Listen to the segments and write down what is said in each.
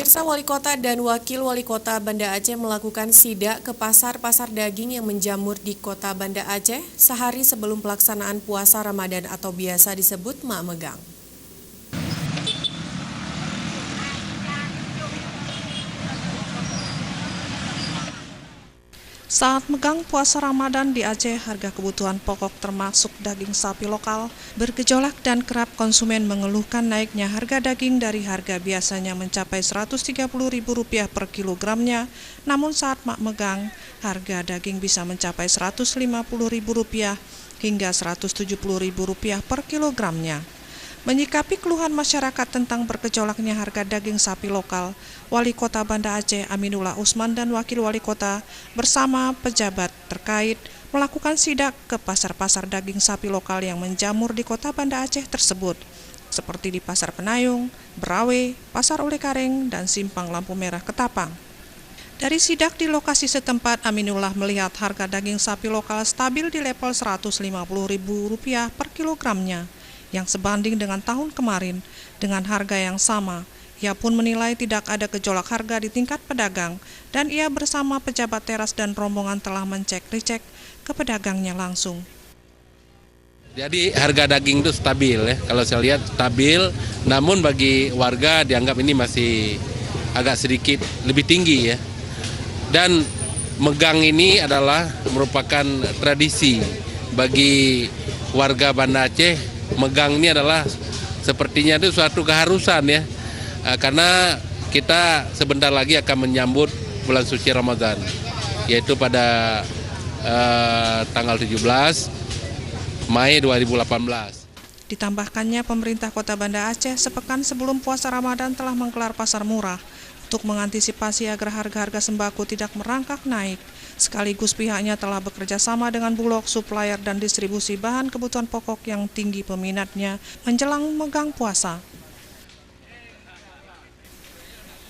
Pemirsa, Wali Kota dan Wakil Wali Kota Banda Aceh melakukan sidak ke pasar-pasar daging yang menjamur di Kota Banda Aceh sehari sebelum pelaksanaan puasa Ramadan atau biasa disebut Mak Megang. Saat megang puasa Ramadan di Aceh, harga kebutuhan pokok termasuk daging sapi lokal bergejolak dan kerap konsumen mengeluhkan naiknya harga daging dari harga biasanya mencapai Rp130.000 per kilogramnya, namun saat mak megang, harga daging bisa mencapai Rp150.000 hingga Rp170.000 per kilogramnya. Menyikapi keluhan masyarakat tentang bergejolaknya harga daging sapi lokal, Wali Kota Banda Aceh Aminullah Usman dan Wakil Wali Kota bersama pejabat terkait melakukan sidak ke pasar-pasar daging sapi lokal yang menjamur di Kota Banda Aceh tersebut, seperti di Pasar Penayung, Berawe, Pasar Olekareng, dan Simpang Lampu Merah Ketapang. Dari sidak di lokasi setempat, Aminullah melihat harga daging sapi lokal stabil di level Rp150.000 per kilogramnya, yang sebanding dengan tahun kemarin dengan harga yang sama. Ia pun menilai tidak ada gejolak harga di tingkat pedagang dan ia bersama pejabat teras dan rombongan telah mencek-recek ke pedagangnya langsung. Jadi harga daging itu stabil ya, kalau saya lihat stabil, namun bagi warga dianggap ini masih agak sedikit lebih tinggi ya. Dan megang ini adalah merupakan tradisi bagi warga Banda Aceh. Megang ini adalah sepertinya itu suatu keharusan ya, karena kita sebentar lagi akan menyambut bulan suci Ramadan, yaitu pada tanggal 17 Mei 2018. Ditambahkannya, pemerintah Kota Banda Aceh sepekan sebelum puasa Ramadan telah menggelar pasar murah untuk mengantisipasi agar harga-harga sembako tidak merangkak naik. Sekaligus pihaknya telah bekerja sama dengan Bulog, supplier, dan distribusi bahan kebutuhan pokok yang tinggi peminatnya menjelang megang puasa.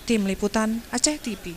Tim Liputan Aceh TV.